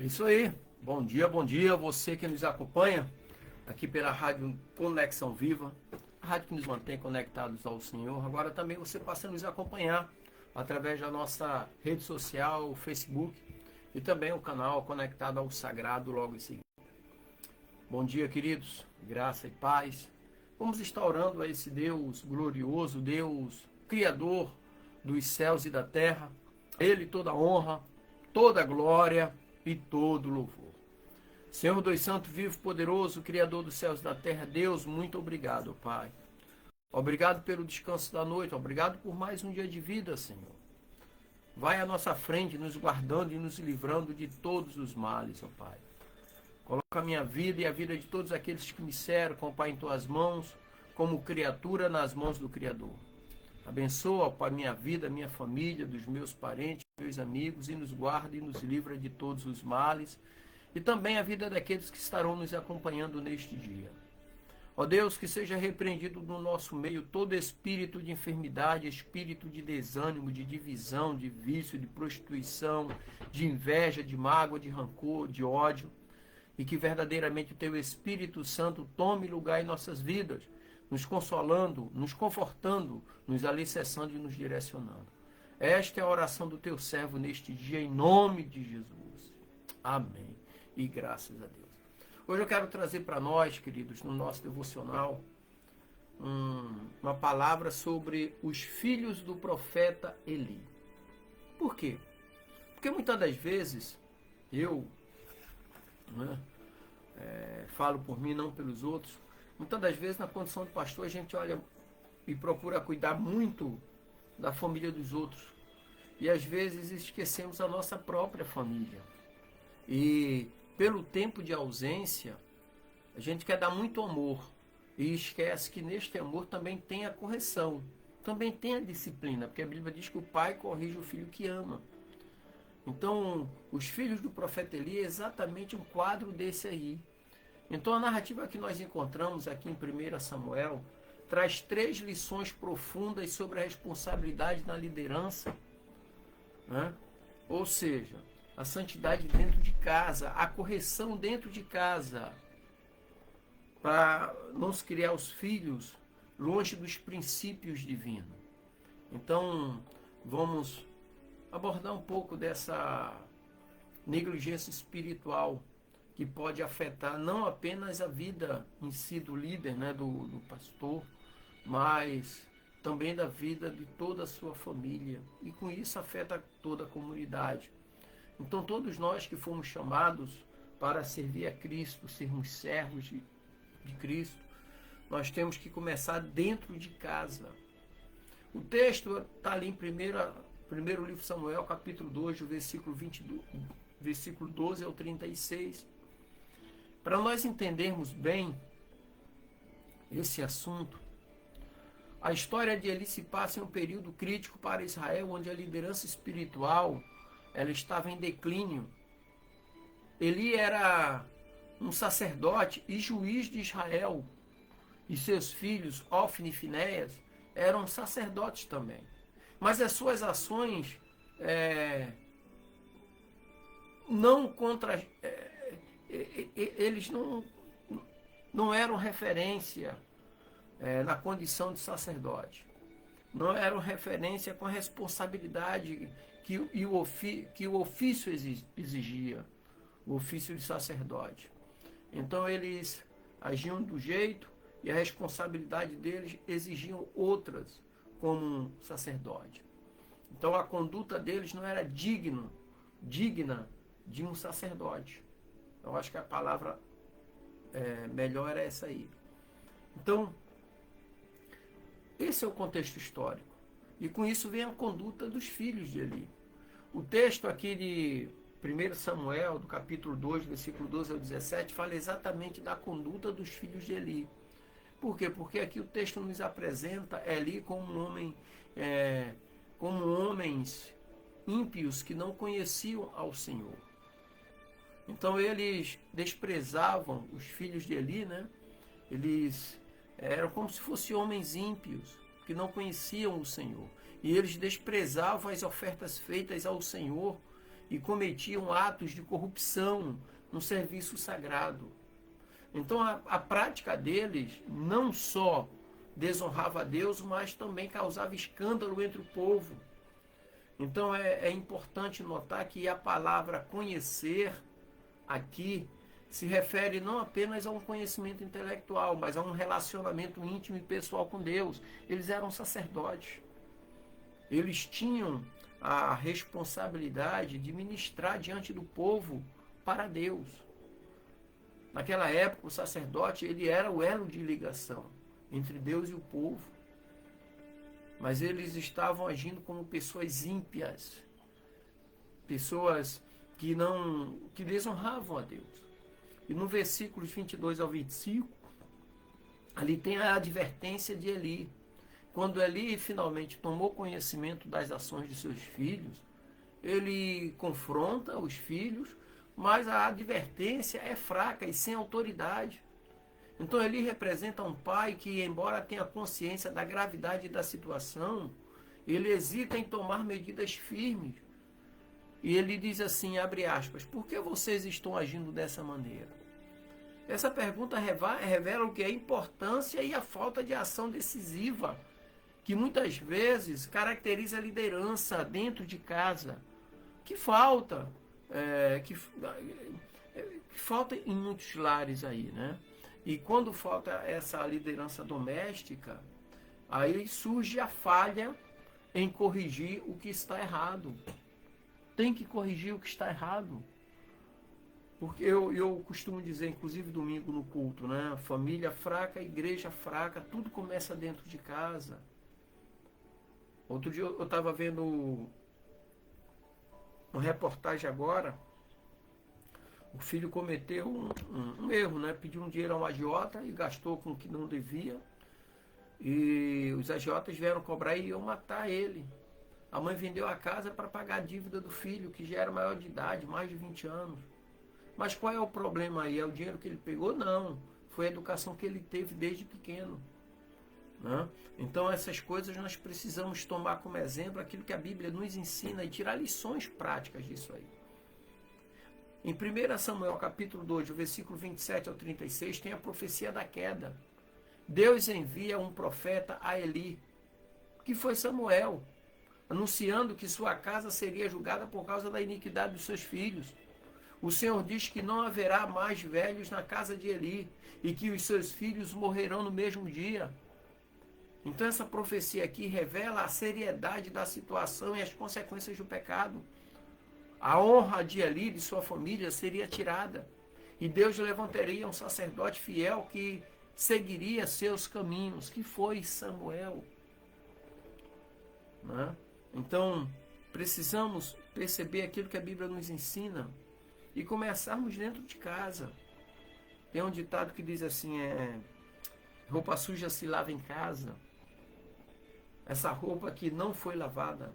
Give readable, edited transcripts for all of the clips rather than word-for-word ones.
É isso aí. Bom dia, você que nos acompanha aqui pela Rádio Conexão Viva, a rádio que nos mantém conectados ao Senhor. Agora também você passa a nos acompanhar através da nossa rede social, o Facebook e também o canal Conectado ao Sagrado logo em seguida. Bom dia, queridos. Graça e paz. Vamos estar orando a esse Deus glorioso, Deus Criador dos céus e da terra. A Ele toda a honra, toda a glória e todo louvor. Senhor Deus Santo, vivo, poderoso, Criador dos céus e da terra, Deus, muito obrigado, Pai. Obrigado pelo descanso da noite, obrigado por mais um dia de vida, Senhor. Vai à nossa frente, nos guardando e nos livrando de todos os males, ó Pai. Coloca a minha vida e a vida de todos aqueles que me cercam, Pai, em Tuas mãos, como criatura nas mãos do Criador. Abençoa, Pai, minha vida, minha família, dos meus parentes, meus amigos, e nos guarda e nos livra de todos os males, e também a vida daqueles que estarão nos acompanhando neste dia. Ó Deus, que seja repreendido no nosso meio todo espírito de enfermidade, espírito de desânimo, de divisão, de vício, de prostituição, de inveja, de mágoa, de rancor, de ódio, e que verdadeiramente o Teu Espírito Santo tome lugar em nossas vidas, nos consolando, nos confortando, nos alicerçando e nos direcionando. Esta é a oração do Teu servo neste dia, em nome de Jesus. Amém. E graças a Deus. Hoje eu quero trazer para nós, queridos, no nosso devocional, uma palavra sobre os filhos do profeta Eli. Por quê? Porque muitas das vezes, eu falo por mim, não pelos outros, muitas das vezes na condição de pastor a gente olha e procura cuidar muito da família dos outros. E às vezes esquecemos a nossa própria família. E pelo tempo de ausência, a gente quer dar muito amor e esquece que neste amor também tem a correção, também tem a disciplina, porque a Bíblia diz que o pai corrige o filho que ama. Então, os filhos do profeta Eli é exatamente um quadro desse aí. Então, a narrativa que nós encontramos aqui em 1 Samuel traz 3 lições profundas sobre a responsabilidade na liderança, né? Ou seja, a santidade dentro de casa, a correção dentro de casa, para não se criar os filhos longe dos princípios divinos. Então, vamos abordar um pouco dessa negligência espiritual que pode afetar não apenas a vida em si do líder, né, do pastor, mas também da vida de toda a sua família. E com isso afeta toda a comunidade. Então todos nós que fomos chamados para servir a Cristo, sermos servos de Cristo, nós temos que começar dentro de casa. O texto está ali em primeiro livro de Samuel, capítulo 2, do versículo 12 ao 36. Para nós entendermos bem esse assunto, a história de Eli se passa em um período crítico para Israel, onde a liderança espiritual ela estava em declínio. Eli era um sacerdote e juiz de Israel, e seus filhos, Ofni e Finéias, eram sacerdotes também. Mas as suas ações eles não eram referência na condição de sacerdote. Não eram referência com a responsabilidade que o ofício exigia, o ofício de sacerdote. Então eles agiam do jeito e a responsabilidade deles exigiam outras como um sacerdote. Então a conduta deles não era digna de um sacerdote. Eu acho que a palavra melhor é essa aí. Então, esse é o contexto histórico. E com isso vem a conduta dos filhos de Eli. O texto aqui de 1 Samuel, do capítulo 2, versículo 12 ao 17, fala exatamente da conduta dos filhos de Eli. Por quê? Porque aqui o texto nos apresenta Eli como homens ímpios que não conheciam ao Senhor. Então eles desprezavam os filhos de Eli, né? Eles eram como se fossem homens ímpios que não conheciam o Senhor. E eles desprezavam as ofertas feitas ao Senhor e cometiam atos de corrupção no serviço sagrado. Então a prática deles não só desonrava a Deus, mas também causava escândalo entre o povo. Então é importante notar que a palavra conhecer aqui se refere não apenas a um conhecimento intelectual, mas a um relacionamento íntimo e pessoal com Deus. Eles eram sacerdotes. Eles tinham a responsabilidade de ministrar diante do povo para Deus. Naquela época, o sacerdote ele era o elo de ligação entre Deus e o povo. Mas eles estavam agindo como pessoas ímpias, pessoas que desonravam a Deus. E no versículos 22 ao 25, ali tem a advertência de Eli. Quando Eli finalmente tomou conhecimento das ações de seus filhos, ele confronta os filhos, mas a advertência é fraca e sem autoridade. Então Eli representa um pai que, embora tenha consciência da gravidade da situação, ele hesita em tomar medidas firmes. E ele diz assim, abre aspas, por que vocês estão agindo dessa maneira? Essa pergunta revela o que é a importância e a falta de ação decisiva, que muitas vezes caracteriza a liderança dentro de casa, que falta em muitos lares aí, né? E quando falta essa liderança doméstica, aí surge a falha em corrigir o que está errado. Tem que corrigir o que está errado. Porque eu costumo dizer, inclusive domingo no culto, né? Família fraca, igreja fraca, tudo começa dentro de casa. Outro dia eu estava vendo uma reportagem agora. O filho cometeu um erro, né? Pediu um dinheiro a um agiota e gastou com o que não devia. E os agiotas vieram cobrar e iam matar ele. A mãe vendeu a casa para pagar a dívida do filho, que já era maior de idade, mais de 20 anos. Mas qual é o problema aí? É o dinheiro que ele pegou? Não. Foi a educação que ele teve desde pequeno. Né? Então essas coisas nós precisamos tomar como exemplo aquilo que a Bíblia nos ensina e tirar lições práticas disso aí. Em 1 Samuel capítulo 2, do versículo 27 ao 36, tem a profecia da queda. Deus envia um profeta a Eli, que foi Samuel, anunciando que sua casa seria julgada por causa da iniquidade dos seus filhos. O Senhor diz que não haverá mais velhos na casa de Eli e que os seus filhos morrerão no mesmo dia. Então essa profecia aqui revela a seriedade da situação e as consequências do pecado. A honra de Eli e de sua família seria tirada. E Deus levantaria um sacerdote fiel que seguiria seus caminhos, que foi Samuel. Né? Então, precisamos perceber aquilo que a Bíblia nos ensina e começarmos dentro de casa. Tem um ditado que diz assim, roupa suja se lava em casa. Essa roupa que não foi lavada.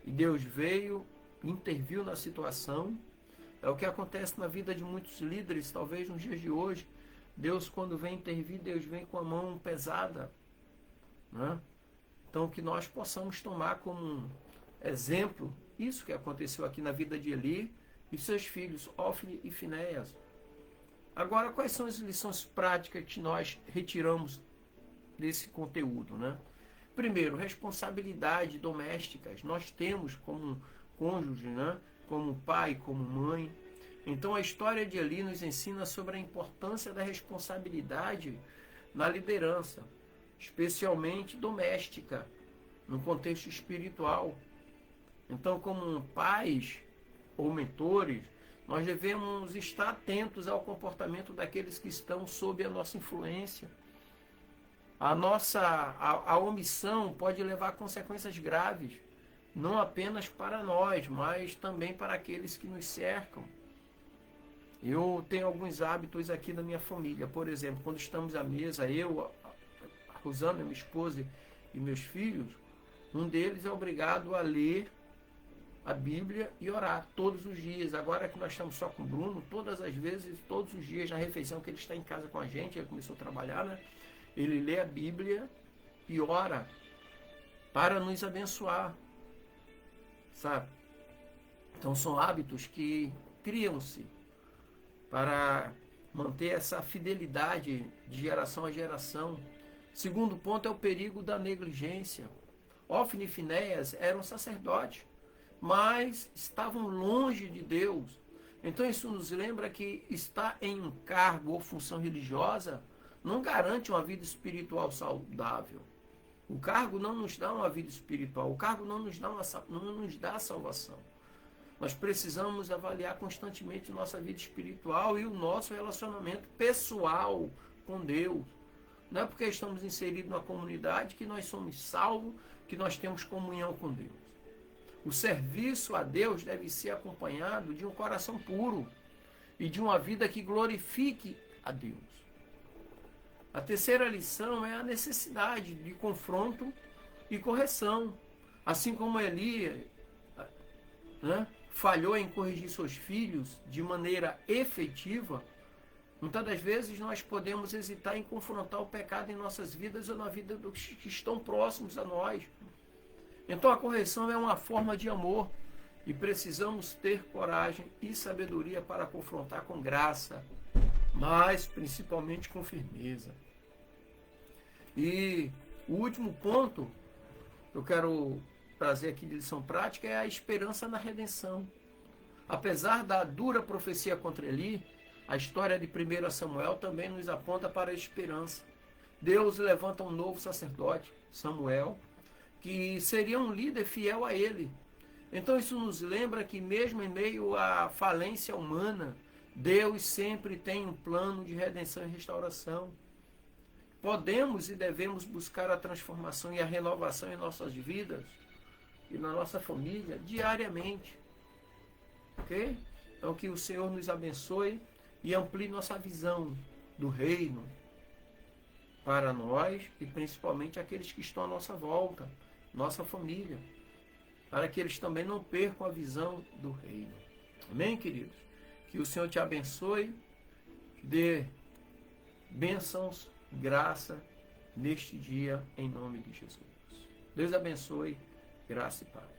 E Deus veio, interviu na situação. É o que acontece na vida de muitos líderes, talvez nos dias de hoje. Deus, quando vem intervir, Deus vem com a mão pesada. Né? Então, que nós possamos tomar como exemplo isso que aconteceu aqui na vida de Eli e seus filhos, Ofni e Finéias. Agora, quais são as lições práticas que nós retiramos desse conteúdo? Né? Primeiro, responsabilidade domésticas. Nós temos como cônjuge, né? Como pai, como mãe. Então a história de Eli nos ensina sobre a importância da responsabilidade na liderança, especialmente doméstica, no contexto espiritual. Então, como pais ou mentores, nós devemos estar atentos ao comportamento daqueles que estão sob a nossa influência. A omissão pode levar a consequências graves, não apenas para nós, mas também para aqueles que nos cercam. Eu tenho alguns hábitos aqui na minha família. Por exemplo, quando estamos à mesa, eu, a Rosana, minha esposa e meus filhos, um deles é obrigado a ler a Bíblia e orar todos os dias. Agora que nós estamos só com o Bruno, todas as vezes, todos os dias, na refeição que ele está em casa com a gente, ele começou a trabalhar, né? Ele lê a Bíblia e ora para nos abençoar, sabe? Então são hábitos que criam-se para manter essa fidelidade de geração a geração. Segundo ponto é o perigo da negligência. Ofne e Finéias eram sacerdotes, mas estavam longe de Deus. Então isso nos lembra que estar em um cargo ou função religiosa não garante uma vida espiritual saudável. O cargo não nos dá uma vida espiritual, o cargo não nos dá a salvação. Nós precisamos avaliar constantemente nossa vida espiritual e o nosso relacionamento pessoal com Deus. Não é porque estamos inseridos numa comunidade que nós somos salvos, que nós temos comunhão com Deus. O serviço a Deus deve ser acompanhado de um coração puro e de uma vida que glorifique a Deus. A terceira lição é a necessidade de confronto e correção. Assim como Eli, falhou em corrigir seus filhos de maneira efetiva, muitas das vezes nós podemos hesitar em confrontar o pecado em nossas vidas ou na vida dos que estão próximos a nós. Então a correção é uma forma de amor e precisamos ter coragem e sabedoria para confrontar com graça, mas principalmente com firmeza. E o último ponto que eu quero trazer aqui de lição prática é a esperança na redenção. Apesar da dura profecia contra Eli, a história de 1 Samuel também nos aponta para a esperança. Deus levanta um novo sacerdote, Samuel, que seria um líder fiel a ele. Então isso nos lembra que mesmo em meio à falência humana, Deus sempre tem um plano de redenção e restauração. Podemos e devemos buscar a transformação e a renovação em nossas vidas e na nossa família diariamente. Ok? Então que o Senhor nos abençoe e amplie nossa visão do reino para nós e principalmente aqueles que estão à nossa volta, nossa família, para que eles também não percam a visão do reino. Amém, queridos? Que o Senhor te abençoe, dê bênçãos, graça neste dia, em nome de Jesus. Deus abençoe, graça e paz.